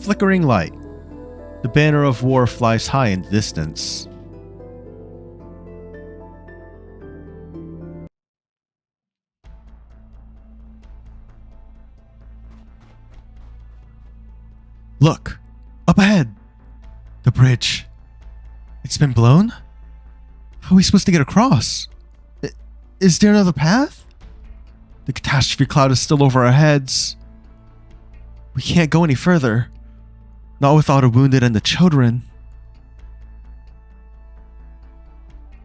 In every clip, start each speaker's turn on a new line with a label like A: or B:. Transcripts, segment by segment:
A: Flickering light. The banner of war flies high in the distance. Look! Up ahead! The bridge. It's been blown? How are we supposed to get across? Is there another path? The catastrophe cloud is still over our heads. We can't go any further. Not with all the wounded and the children.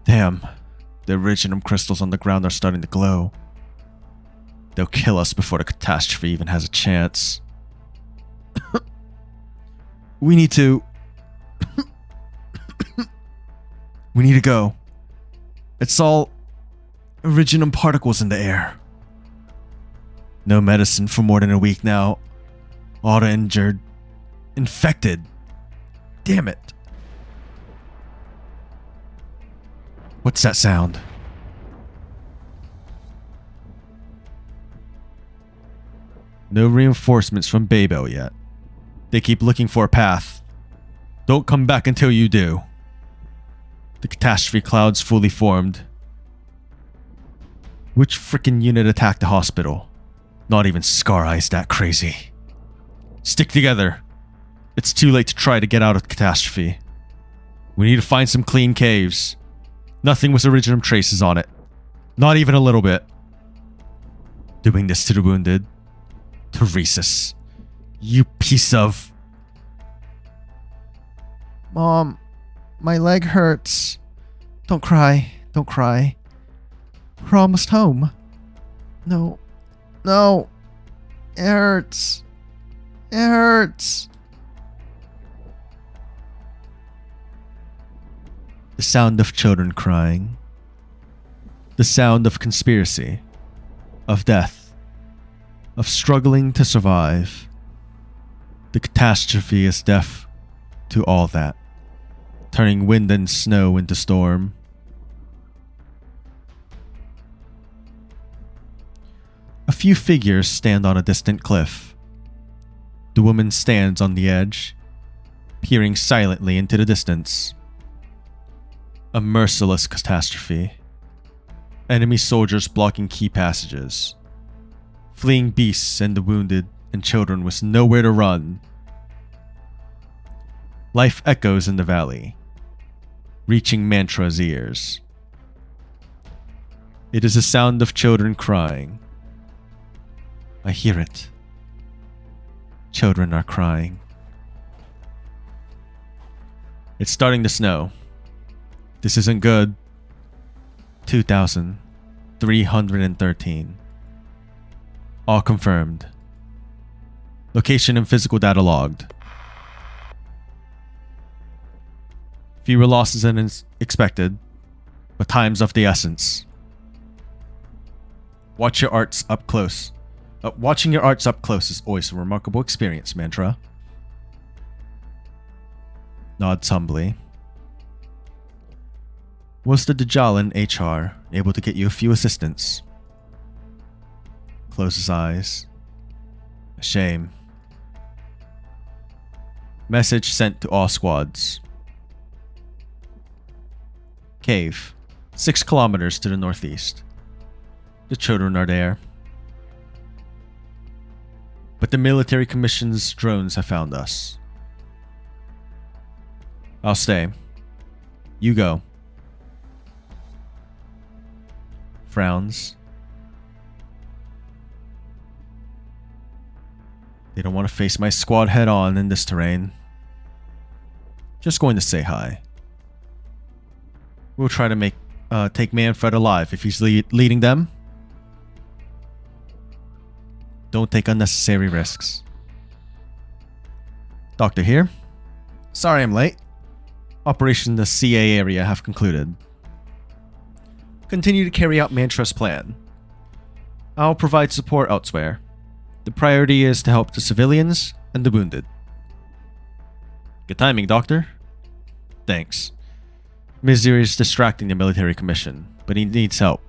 A: Damn. The Originum crystals on the ground are starting to glow. They'll kill us before the catastrophe even has a chance. We need to... We need to go. It's all Originum particles in the air. No medicine for more than a week now. All the injured. Infected. Damn it. What's that sound? No reinforcements from Babel yet. They keep looking for a path. Don't come back until you do. The catastrophe cloud's fully formed. Which frickin' unit attacked the hospital? Not even Scar Eye's that crazy. Stick together. It's too late to try to get out of the catastrophe. We need to find some clean caves. Nothing with Originum traces on it. Not even a little bit. Doing this to the wounded. Teresis. You piece of... Mom, my leg hurts. Don't cry. Don't cry. We're almost home. No. No. It hurts. It hurts. The sound of children crying. The sound of conspiracy. Of death. Of struggling to survive. The catastrophe is deaf to all that, turning wind and snow into storm. A few figures stand on a distant cliff. The woman stands on the edge, peering silently into the distance. A merciless catastrophe. Enemy soldiers blocking key passages. Fleeing beasts and the wounded and children with nowhere to run. Life echoes in the valley, reaching Mantra's ears. It is a sound of children crying. I hear it. Children are crying. It's starting to snow. This isn't good. 2,313. All confirmed. Location and physical data logged. Fewer losses than expected, but time's of the essence. Watch your arts up close. Watching your arts up close is always a remarkable experience, Mantra. Nods humbly. Was the Djalan HR able to get you a few assistants? Closes eyes. A shame. Message sent to all squads. Cave. 6 kilometers to the northeast. The children are there. But the military commission's drones have found us. I'll stay. You go. Frowns. They don't want to face my squad head on in this terrain. Just going to say hi. We'll try to take Manfred alive if he's leading them. Don't take unnecessary risks. Doctor here. Sorry I'm late. Operation in the CA area have concluded. Continue to carry out Mantra's plan. I'll provide support elsewhere. The priority is to help the civilians and the wounded. Good timing, Doctor. Thanks. Mizir is distracting the military commission, but he needs help.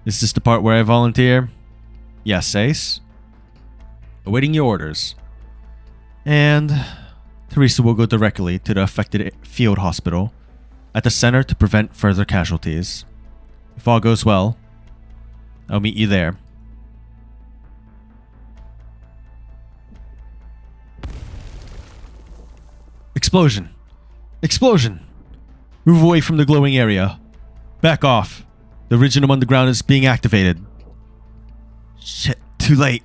A: Is this the part where I volunteer? Yes, Ace. Awaiting your orders. And Teresa will go directly to the affected field hospital at the center to prevent further casualties. If all goes well, I'll meet you there. Explosion! Explosion! Move away from the glowing area. Back off. The Originum underground is being activated. Shit, too late.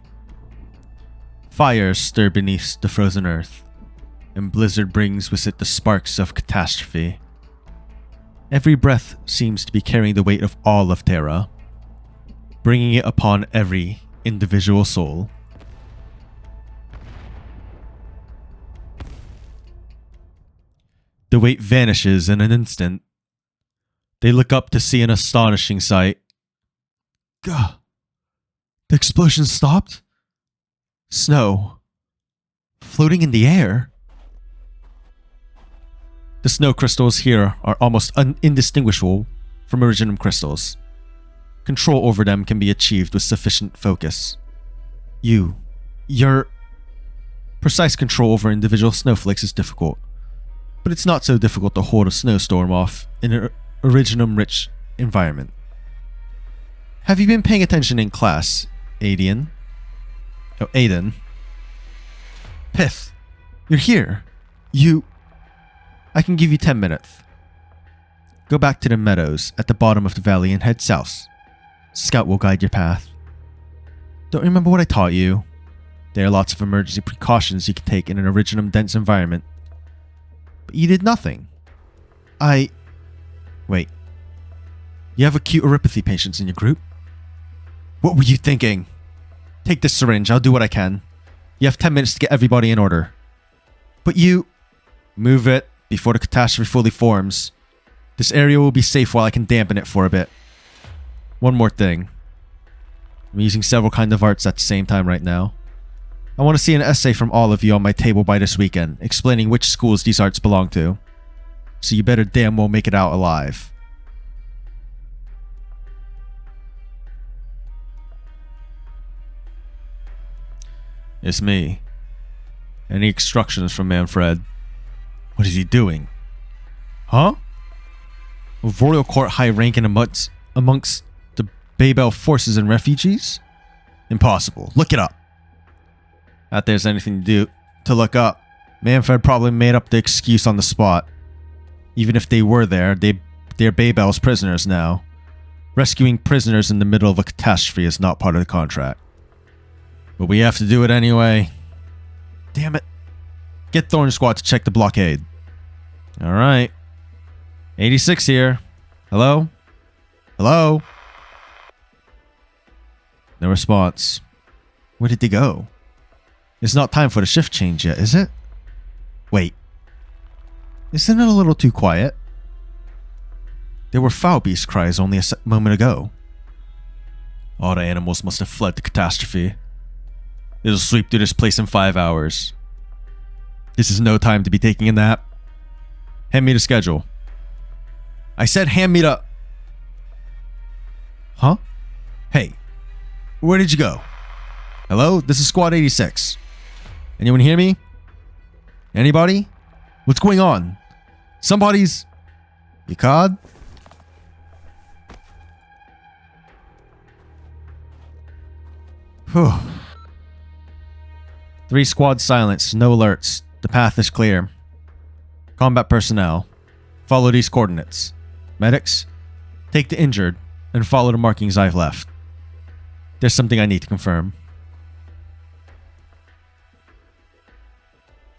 A: Fires stir beneath the frozen earth, and blizzard brings with it the sparks of catastrophe. Every breath seems to be carrying the weight of all of Terra, bringing it upon every individual soul. The weight vanishes in an instant. They look up to see an astonishing sight. Gah! The explosion stopped? Snow. Floating in the air? The snow crystals here are almost indistinguishable from Originum crystals. Control over them can be achieved with sufficient focus. Your precise control over individual snowflakes is difficult, but it's not so difficult to hold a snowstorm off in an Originum-rich environment. Have you been paying attention in class, Aiden? Oh, Aiden. Pith, you're here. I can give you 10 minutes. Go back to the meadows at the bottom of the valley and head south. Scout will guide your path. Don't remember what I taught you? There are lots of emergency precautions you can take in an Originum dense environment. But you did nothing. Wait. You have acute oropathy patients in your group? What were you thinking? Take this syringe, I'll do what I can. You have 10 minutes to get everybody in order. But you... Move it before the catastrophe fully forms. This area will be safe while I can dampen it for a bit. One more thing. I'm using several kinds of arts at the same time right now. I want to see an essay from all of you on my table by this weekend, explaining which schools these arts belong to. So you better damn well make it out alive. It's me. Any instructions from Manfred? What is he doing? Huh? A royal court high ranking amongst the Babel forces and refugees? Impossible. Look it up. Not there's anything to look up. Manfred probably made up the excuse on the spot. Even if they were there, they're Babel's prisoners now. Rescuing prisoners in the middle of a catastrophe is not part of the contract. But we have to do it anyway. Damn it. Get Thorn Squad to check the blockade. Alright. 86 here. Hello? Hello? No response. Where did they go? It's not time for the shift change yet, is it? Wait. Isn't it a little too quiet? There were foul beast cries only a moment ago. All the animals must have fled the catastrophe. It'll sweep through this place in 5 hours. This is no time to be taking a nap. Hand me the schedule. I said hand me the... Huh? Hey. Where did you go? Hello? This is Squad 86. Anyone hear me? Anybody? What's going on? Somebody's... Yakad? Whew. 3 squads silence. No alerts. The path is clear. Combat personnel. Follow these coordinates. Medics, take the injured and follow the markings I've left. There's something I need to confirm.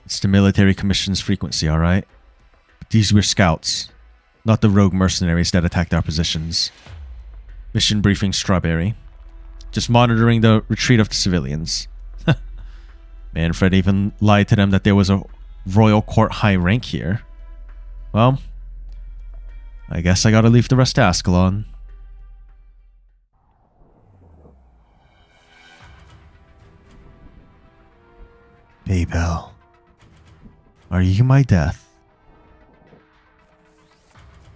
A: It's the military commission's frequency, alright? But these were scouts, not the rogue mercenaries that attacked our positions. Mission briefing Strawberry. Just monitoring the retreat of the civilians. Manfred even lied to them that there was a royal court high rank here. Well, I guess I gotta leave the rest to Ascalon. Babel, are you my death?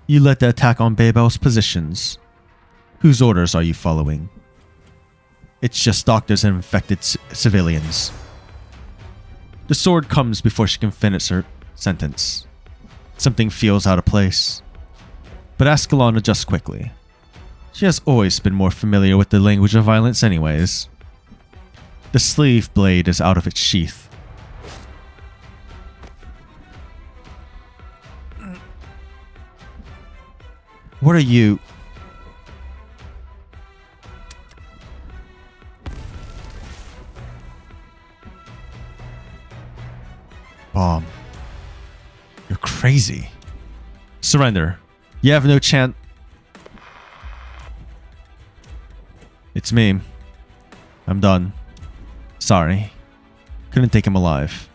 A: You led the attack on Babel's positions. Whose orders are you following? It's just doctors and infected civilians. The sword comes before she can finish her sentence. Something feels out of place. But Ascalon adjusts quickly. She has always been more familiar with the language of violence anyways. The sleeve blade is out of its sheath. What are you? Bomb. You're crazy. Surrender. You have no chance. It's me. I'm done. Sorry. Couldn't take him alive.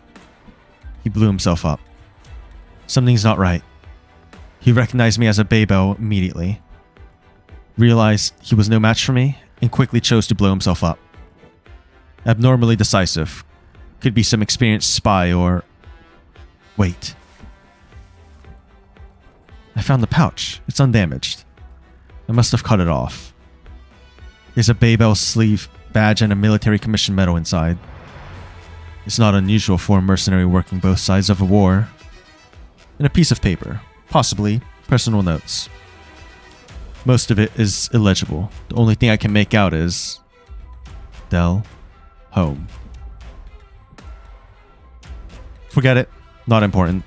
A: He blew himself up. Something's not right. He recognized me as a Babel immediately. Realized he was no match for me and quickly chose to blow himself up. Abnormally decisive. Could be some experienced spy or... Wait. I found the pouch. It's undamaged. I must have cut it off. There's a Babel sleeve, badge, and a military commission medal inside. It's not unusual for a mercenary working both sides of a war. And a piece of paper. Possibly personal notes. Most of it is illegible. The only thing I can make out is... Del. Home. Forget it. Not important.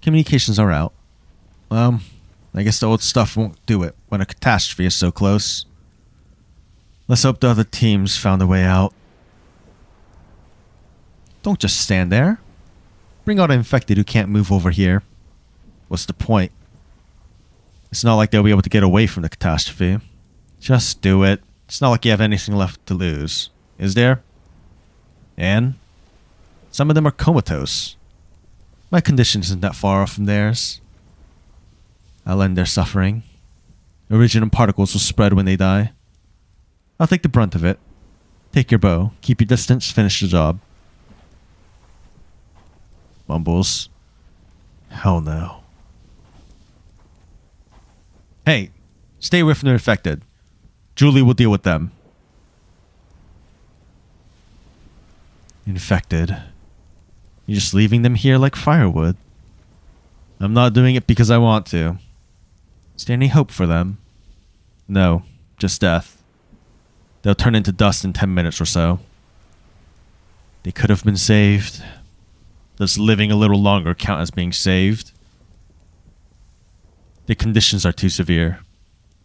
A: Communications are out. Well, I guess the old stuff won't do it when a catastrophe is so close. Let's hope the other teams found a way out. Don't just stand there. Bring out an infected who can't move over here. What's the point? It's not like they'll be able to get away from the catastrophe. Just do it. It's not like you have anything left to lose. Is there? And? Some of them are comatose. My condition isn't that far off from theirs. I'll end their suffering. Originum particles will spread when they die. I'll take the brunt of it. Take your bow. Keep your distance. Finish the job. Mumbles. Hell no. Hey, stay away from the infected. Julie will deal with them. Infected. You're just leaving them here like firewood. I'm not doing it because I want to. Is there any hope for them? No, just death. They'll turn into dust in 10 minutes or so. They could have been saved. Does living a little longer count as being saved? The conditions are too severe.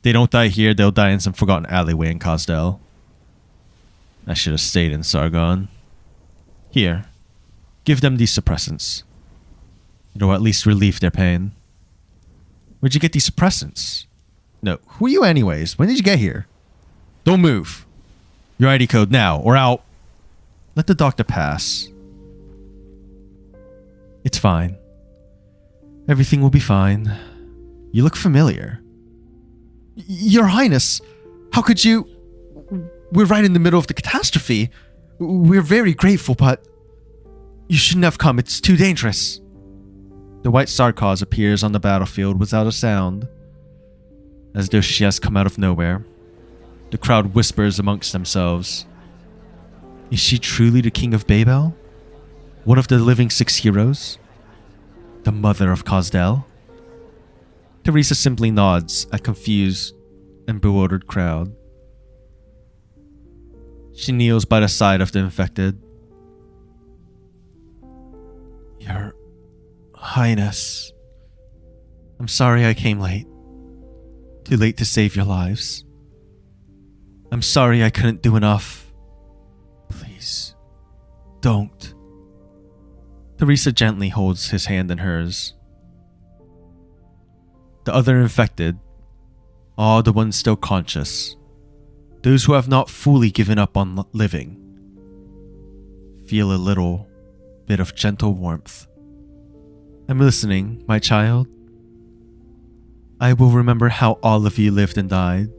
A: They don't die here, they'll die in some forgotten alleyway in Kosdel. I should have stayed in Sargon. Here. Give them these suppressants. It'll at least relieve their pain. Where'd you get these suppressants? No, who are you anyways? When did you get here? Don't move. Your ID code now, or I'll... Let the doctor pass. It's fine. Everything will be fine. You look familiar. Your Highness, how could you... We're right in the middle of the catastrophe. We're very grateful, but... You shouldn't have come. It's too dangerous. The white Sarkaz appears on the battlefield without a sound, as though she has come out of nowhere. The crowd whispers amongst themselves. Is she truly the king of Babel? One of the living 6 heroes? The mother of Kosdel? Teresa simply nods at confused and bewildered crowd. She kneels by the side of the infected. Your Highness, I'm sorry I came late. Too late to save your lives. I'm sorry I couldn't do enough. Please, don't. Teresa gently holds his hand in hers. The other infected, all the ones still conscious, those who have not fully given up on living, feel a little bit of gentle warmth. I'm listening, my child. I will remember how all of you lived and died.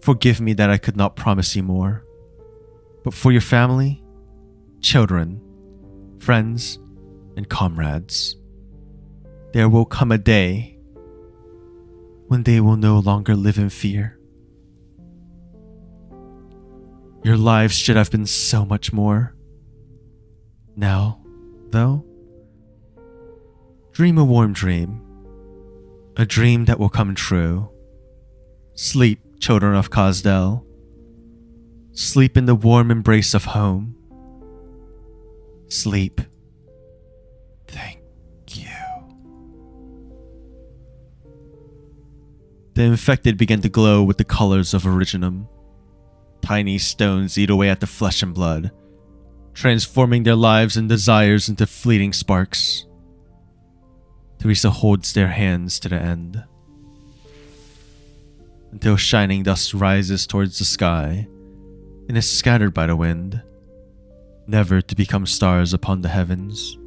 A: Forgive me that I could not promise you more. But for your family, children, friends, and comrades, there will come a day when they will no longer live in fear. Your lives should have been so much more. Now, though, dream a warm dream. A dream that will come true. Sleep, children of Kazdel. Sleep in the warm embrace of home. Sleep. Thank you. The infected began to glow with the colors of Originum. Tiny stones eat away at the flesh and blood, transforming their lives and desires into fleeting sparks. Teresa holds their hands to the end, until shining dust rises towards the sky and is scattered by the wind, never to become stars upon the heavens.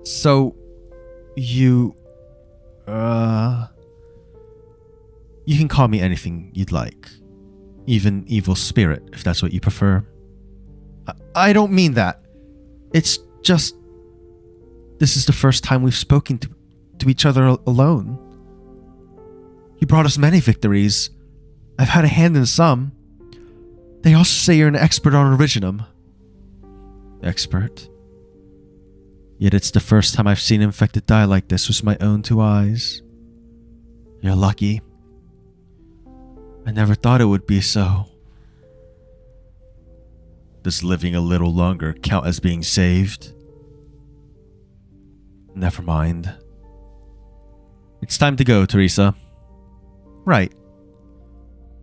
A: So, you can call me anything you'd like. Even evil spirit, if that's what you prefer. I don't mean that. It's just... This is the first time we've spoken to each other alone. You brought us many victories. I've had a hand in some. They also say you're an expert on Originum. Expert? Yet it's the first time I've seen infected die like this with my own two eyes. You're lucky. I never thought it would be so. Does living a little longer count as being saved? Never mind. It's time to go, Teresa. Right.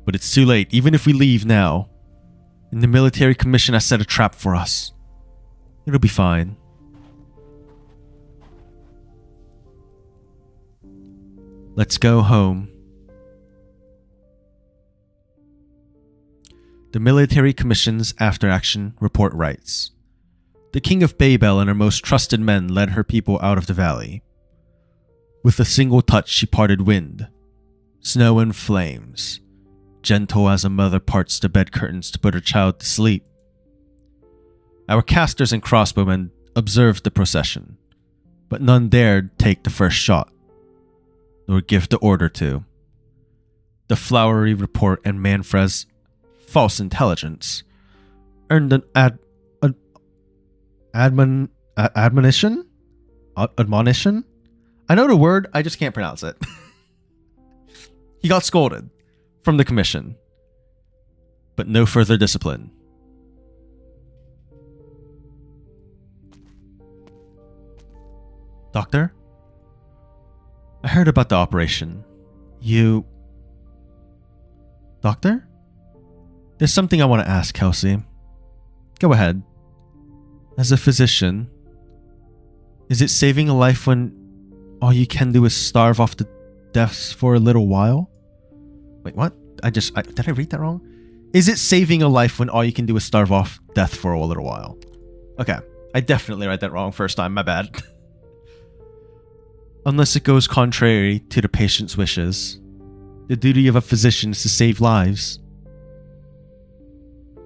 A: But it's too late, even if we leave now. And the military commission has set a trap for us. It'll be fine. Let's go home. The Military Commission's after-action report writes, the King of Babel and her most trusted men led her people out of the valley. With a single touch she parted wind, snow and flames, gentle as a mother parts the bed curtains to put her child to sleep. Our casters and crossbowmen observed the procession, but none dared take the first shot, nor give the order to. The flowery report and Manfred's false intelligence earned an admonition? Admonition? I know the word, I just can't pronounce it. He got scolded from the commission, but no further discipline. Doctor? I heard about the operation. You... Doctor? There's something I want to ask, Kelsey. Go ahead. As a physician, is it saving a life when all you can do is starve off to death for a little while? Wait, what? Did I read that wrong? Is it saving a life when all you can do is starve off death for a little while? Okay, I definitely read that wrong first time, my bad. Unless it goes contrary to the patient's wishes. The duty of a physician is to save lives.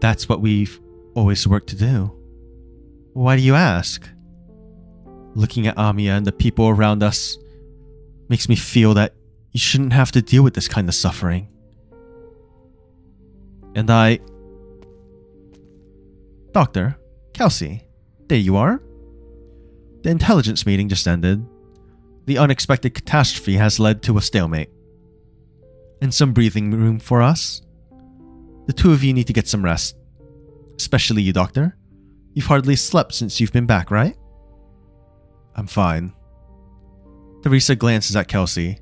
A: That's what we've always worked to do. Why do you ask? Looking at Amiya and the people around us makes me feel that you shouldn't have to deal with this kind of suffering. And Doctor, Kelsey, there you are. The intelligence meeting just ended. The unexpected catastrophe has led to a stalemate. And some breathing room for us. The two of you need to get some rest. Especially you, Doctor. You've hardly slept since you've been back, right? I'm fine. Teresa glances at Kelsey,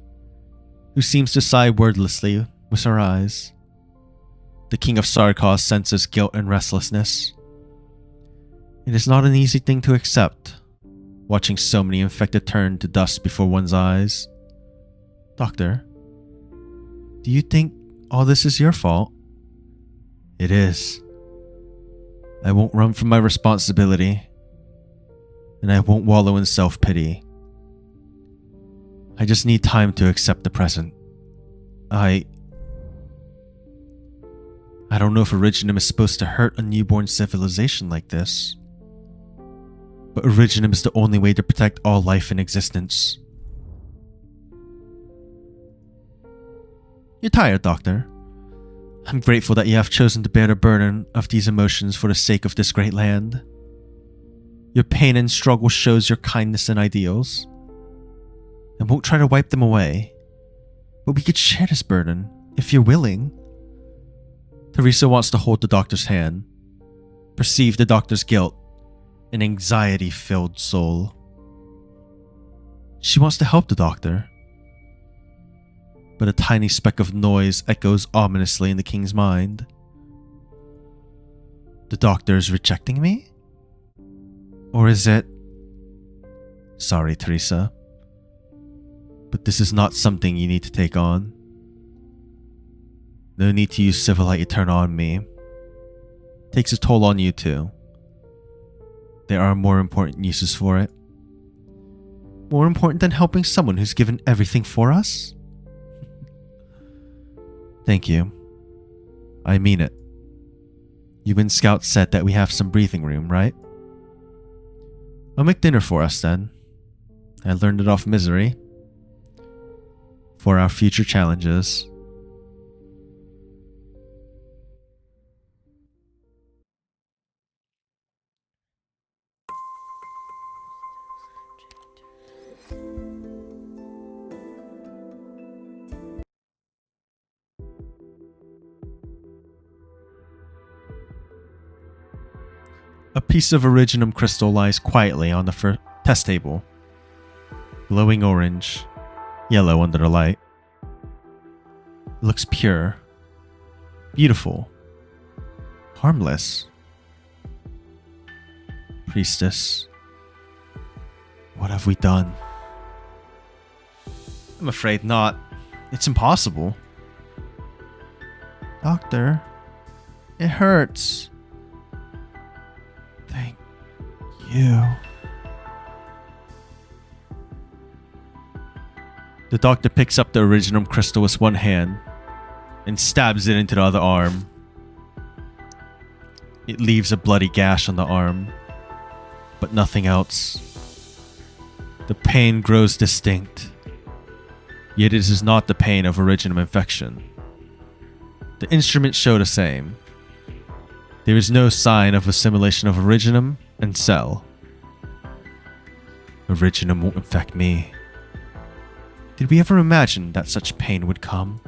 A: who seems to sigh wordlessly with her eyes. The King of Sarkos senses guilt and restlessness. It is not an easy thing to accept, watching so many infected turn to dust before one's eyes. Doctor, do you think all this is your fault? It is. I won't run from my responsibility, and I won't wallow in self-pity. I just need time to accept the present. I don't know if Originum is supposed to hurt a newborn civilization like this. But Originum is the only way to protect all life in existence. You're tired, Doctor. I'm grateful that you have chosen to bear the burden of these emotions for the sake of this great land. Your pain and struggle shows your kindness and ideals. I won't try to wipe them away, but we could share this burden, if you're willing. Teresa wants to hold the doctor's hand, perceive the doctor's guilt, an anxiety-filled soul. She wants to help the doctor, but a tiny speck of noise echoes ominously in the king's mind. The doctor is rejecting me? Or is it... Sorry, Teresa, but this is not something you need to take on. No need to use Civilite Eterna on me. Takes a toll on you too. There are more important uses for it. More important than helping someone who's given everything for us? Thank you. I mean it. You and Scout said that we have some breathing room, right? I'll make dinner for us then. I learned it off Misery. For our future challenges. A piece of Originum crystal lies quietly on the test table, glowing orange, yellow under the light. It looks pure, beautiful, harmless. Priestess, what have we done? I'm afraid not. It's impossible. Doctor, it hurts. Thank you. The doctor picks up the Originum crystal with one hand and stabs it into the other arm. It leaves a bloody gash on the arm, but nothing else. The pain grows distinct, yet it is not the pain of Originum infection. The instruments show the same. There is no sign of assimilation of Originum and cell. Originum won't infect me. Did we ever imagine that such pain would come?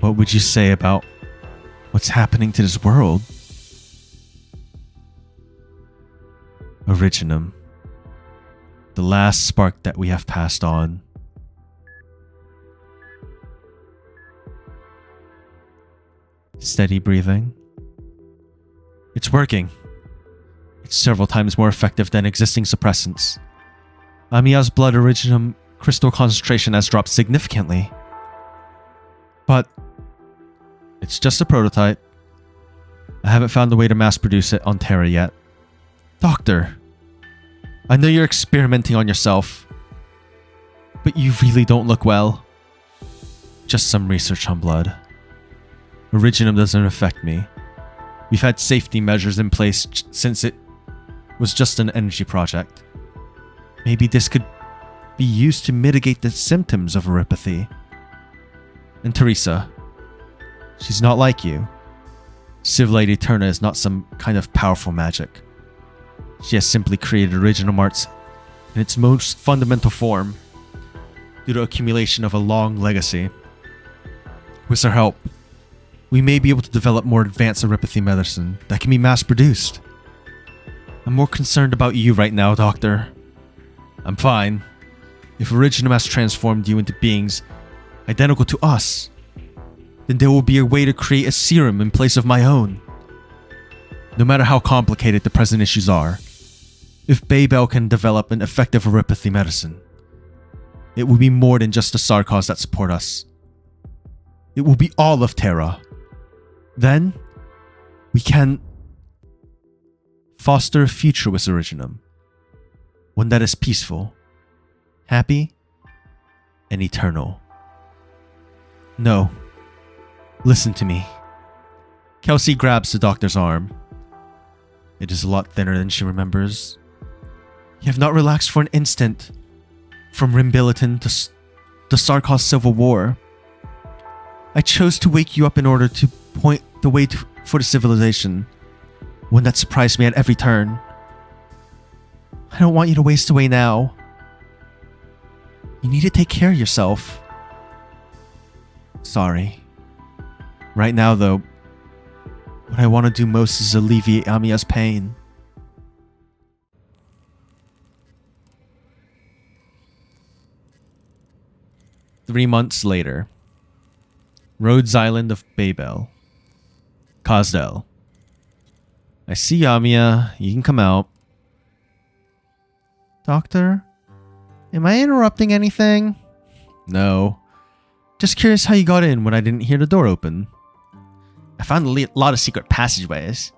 A: What would you say about what's happening to this world? Originum, the last spark that we have passed on. Steady breathing. It's working. It's several times more effective than existing suppressants. Amiya's blood Originum crystal concentration has dropped significantly. But it's just a prototype. I haven't found a way to mass produce it on Terra yet. Doctor, I know you're experimenting on yourself, but you really don't look well. Just some research on blood. Originum doesn't affect me. We've had safety measures in place since it was just an energy project. Maybe this could be used to mitigate the symptoms of neuropathy. And Teresa, she's not like you. Civilite Eterna is not some kind of powerful magic. She has simply created Originum arts in its most fundamental form due to accumulation of a long legacy. With her help, we may be able to develop more advanced neuropathy medicine that can be mass-produced. I'm more concerned about you right now, Doctor. I'm fine. If Originum has transformed you into beings identical to us, then there will be a way to create a serum in place of my own. No matter how complicated the present issues are, if Babel can develop an effective neuropathy medicine, it will be more than just the Sarkos that support us. It will be all of Terra. Then, we can foster a future with Originum. One that is peaceful, happy, and eternal. No. Listen to me. Kelsey grabs the doctor's arm. It is a lot thinner than she remembers. You have not relaxed for an instant. From Rimbiliton to the Sarkos Civil War. I chose to wake you up in order to point the way for the civilization. One that surprised me at every turn. I don't want you to waste away now. You need to take care of yourself. Sorry. Right now, though, what I want to do most is alleviate Amiya's pain. Three months later. Rhodes Island of Babel. Kazdel. I see Amiya. You can come out. Doctor? Am I interrupting anything? No. Just curious how you got in when I didn't hear the door open. I found a lot of secret passageways.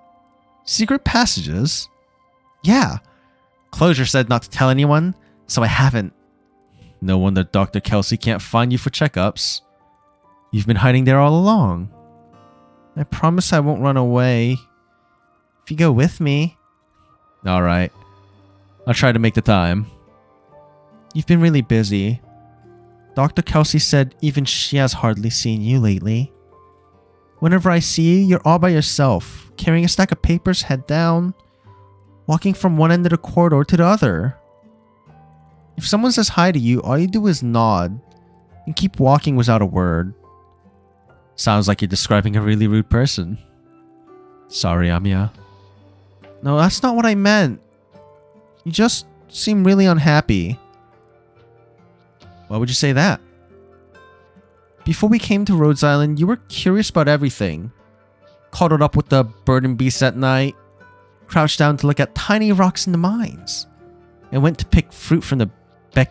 A: Secret passages? Yeah. Closure said not to tell anyone, so I haven't. No wonder Dr. Kal'tsit can't find you for checkups. You've been hiding there all along. I promise I won't run away. If you go with me. Alright. I'll try to make the time. You've been really busy. Dr. Kal'tsit said even she has hardly seen you lately. Whenever I see you, you're all by yourself, carrying a stack of papers head down, walking from one end of the corridor to the other. If someone says hi to you, all you do is nod and keep walking without a word. Sounds like you're describing a really rude person. Sorry, Amiya. No, that's not what I meant. You just seem really unhappy. Why would you say that? Before we came to Rhodes Island, you were curious about everything. Cuddled up with the burden beasts at night, crouched down to look at tiny rocks in the mines, and went to pick fruit from the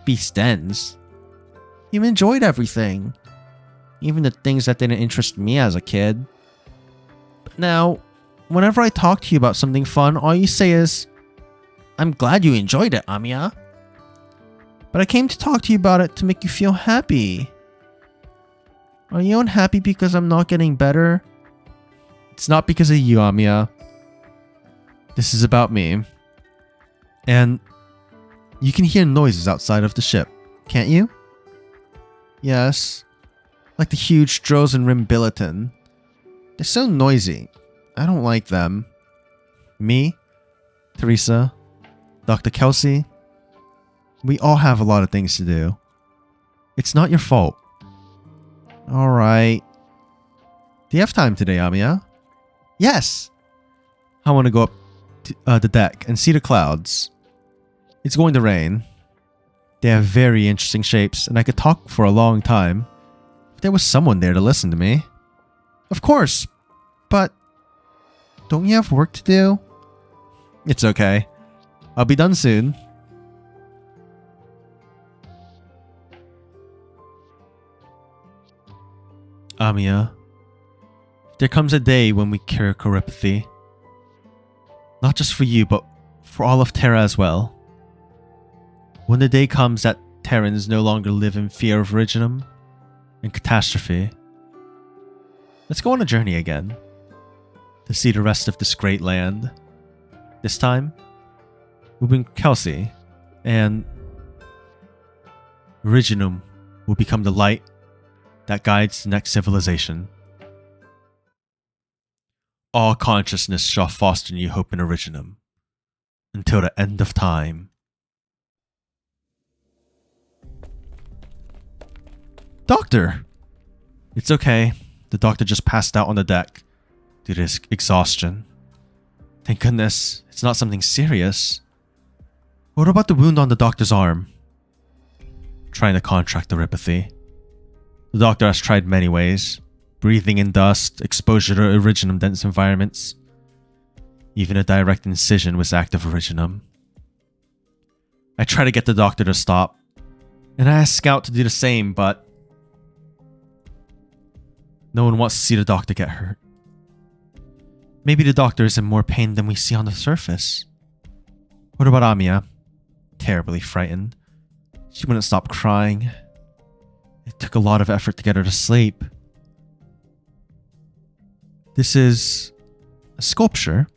A: beast dens. You enjoyed everything, even the things that didn't interest me as a kid. But now, whenever I talk to you about something fun, all you say is, I'm glad you enjoyed it, Amiya. But I came to talk to you about it to make you feel happy. Are you unhappy because I'm not getting better? It's not because of you, Amiya. This is about me. And you can hear noises outside of the ship, can't you? Yes. Like the huge drones in Rimbiliton. They're so noisy. I don't like them. Me, Teresa, Dr. Kal'tsit, we all have a lot of things to do. It's not your fault. Alright. Do you have time today, Amiya? Yes! I want to go up to the deck and see the clouds. It's going to rain. They have very interesting shapes, and I could talk for a long time. If there was someone there to listen to me. Of course! But don't you have work to do? It's okay. I'll be done soon. Amiya, there comes a day when we cure choropathy. Not just for you, but for all of Terra as well. When the day comes that Terrans no longer live in fear of Originum and catastrophe, let's go on a journey again to see the rest of this great land. This time, we'll bring Kal'tsit, and Originum will become the light that guides the next civilization. All consciousness shall foster new hope in Originum until the end of time. Doctor! It's okay. The doctor just passed out on the deck due to his exhaustion. Thank goodness, it's not something serious. What about the wound on the doctor's arm? Trying to contract the neuropathy. The doctor has tried many ways. Breathing in dust, exposure to Originum dense environments. Even a direct incision with active Originum. I try to get the doctor to stop. And I asked Scout to do the same, but no one wants to see the doctor get hurt. Maybe the doctor is in more pain than we see on the surface. What about Amiya? Terribly frightened. She wouldn't stop crying. It took a lot of effort to get her to sleep. This is a sculpture.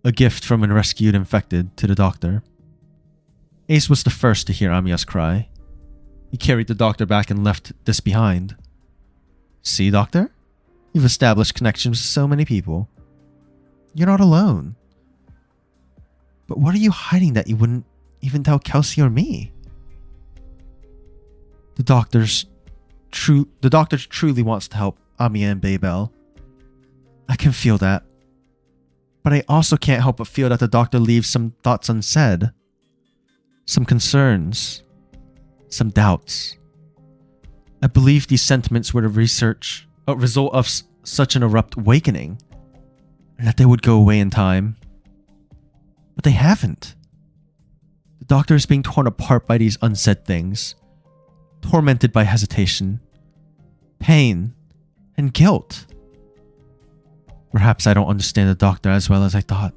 A: a gift from a rescued infected, to the doctor. Ace was the first to hear Amiya's cry. He carried the doctor back and left this behind. See, doctor? You've established connections with so many people. You're not alone. But what are you hiding that you wouldn't even tell Kal'tsit or me? The doctor truly wants to help Amiya and Babel. I can feel that. But I also can't help but feel that the doctor leaves some thoughts unsaid. Some concerns. Some doubts. I believe these sentiments were a result of such an abrupt awakening, and that they would go away in time. But they haven't. The doctor is being torn apart by these unsaid things, tormented by hesitation, pain, and guilt. Perhaps I don't understand the doctor as well as I thought.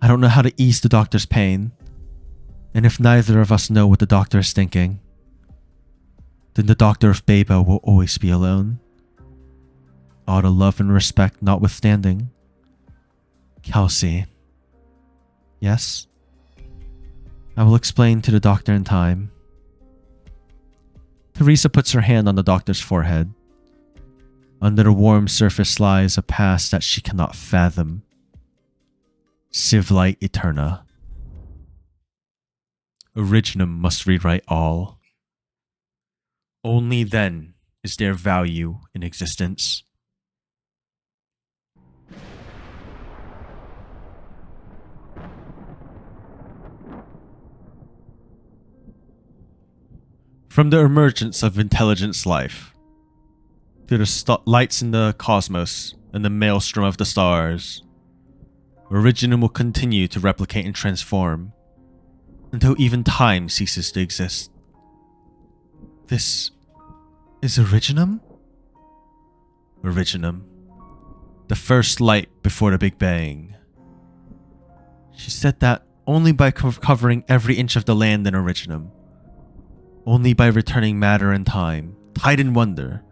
A: I don't know how to ease the doctor's pain, and if neither of us know what the doctor is thinking, then the doctor of Babel will always be alone. All the love and respect notwithstanding. Kal'tsit. Yes? I will explain to the doctor in time. Teresa puts her hand on the doctor's forehead. Under the warm surface lies a past that she cannot fathom. Civ Light Eterna. Originum must rewrite all. Only then is there value in existence. From the emergence of intelligence life, to the lights in the cosmos and the maelstrom of the stars, Originum will continue to replicate and transform until even time ceases to exist. This is Originum? Originum. The first light before the Big Bang. She said that only by covering every inch of the land in Originum, only by returning matter and time, tide and wonder,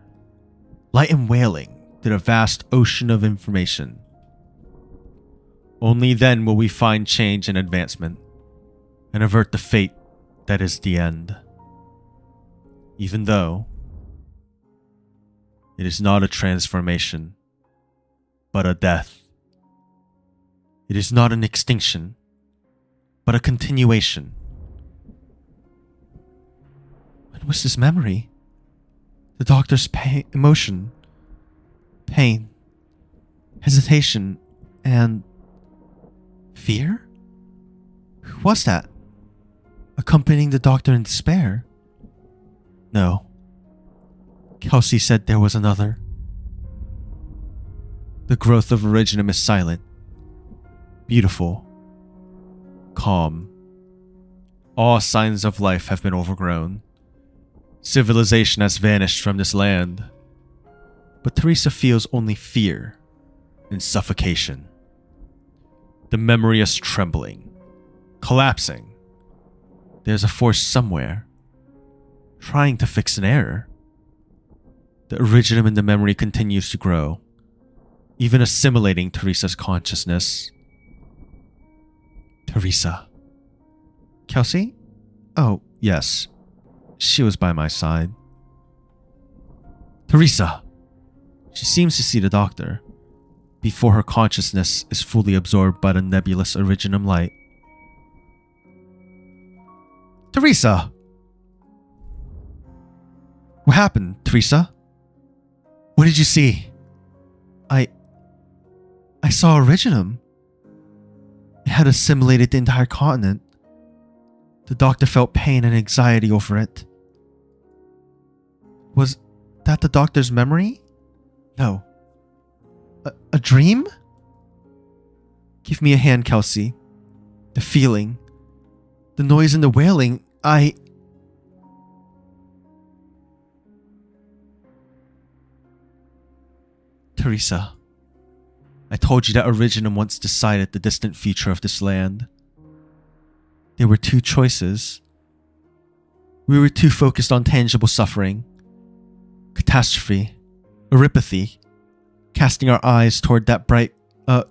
A: light and wailing to the vast ocean of information, only then will we find change and advancement, and avert the fate that is the end. Even though it is not a transformation, but a death. It is not an extinction, but a continuation. What was this memory? The doctor's emotion, pain, hesitation, and fear? Who was that? Accompanying the doctor in despair? No. Kal'tsit said there was another. The growth of Originum is silent, beautiful, calm. All signs of life have been overgrown. Civilization has vanished from this land. But Teresa feels only fear and suffocation. The memory is trembling, collapsing. There's a force somewhere, trying to fix an error. The Originum in the memory continues to grow, even assimilating Teresa's consciousness. Teresa. Kal'tsit? Oh, yes. She was by my side. Teresa! She seems to see the doctor, before her consciousness is fully absorbed by the nebulous Originum light. Teresa! What happened, Teresa? What did you see? I saw Originum. It had assimilated the entire continent. The doctor felt pain and anxiety over it. Was that the doctor's memory? No. A dream? Give me a hand, Kal'tsit. The feeling. The noise and the wailing. Teresa. I told you that Originum once decided the distant future of this land. There were two choices. We were too focused on tangible suffering, catastrophe, or apathy, casting our eyes toward that bright,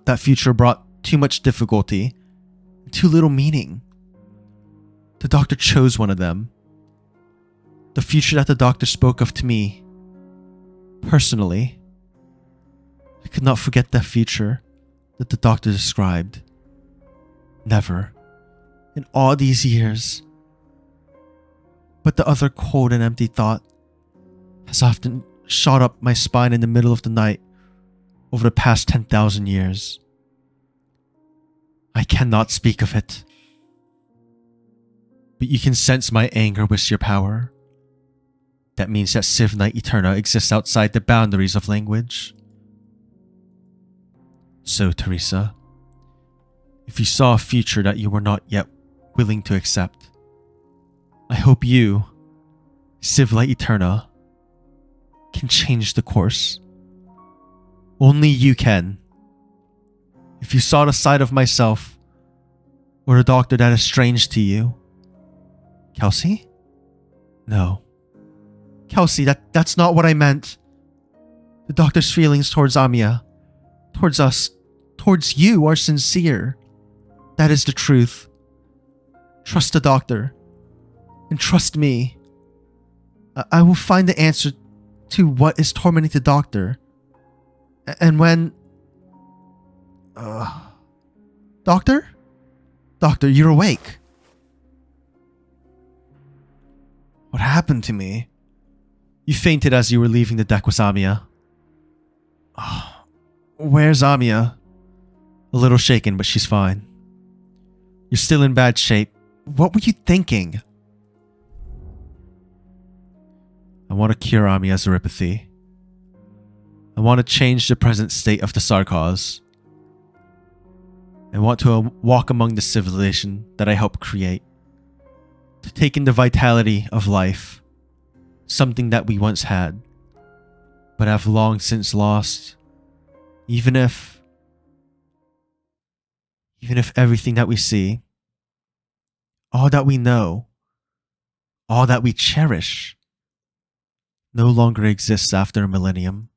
A: that future brought too much difficulty and too little meaning. The doctor chose one of them. The future that the doctor spoke of to me, personally. I could not forget that future that the doctor described. Never. In all these years. But the other cold and empty thought has often shot up my spine in the middle of the night over the past 10,000 years. I cannot speak of it. But you can sense my anger with your power. That means that Civ Night Eterna exists outside the boundaries of language. So, Teresa, if you saw a future that you were not yet willing to accept, I hope you, Civ Night Eterna, can change the course. Only you can. If you saw the side of myself or the doctor that is strange to you. Kelsey? No. Kelsey, that's not what I meant. The doctor's feelings towards Amiya, towards us, towards you are sincere. That is the truth. Trust the doctor. And trust me. I will find the answer to what is tormenting the doctor. And when... Doctor? Doctor, you're awake. What happened to me? You fainted as you were leaving the deck with Amiya. Where's Amiya? A little shaken, but she's fine. You're still in bad shape. What were you thinking? I want to cure Amiya's neuropathy. I want to change the present state of the Sarkaz. I want to walk among the civilization that I helped create. To take in the vitality of life. Something that we once had, but have long since lost. Even if everything that we see, all that we know, all that we cherish, no longer exists after a millennium.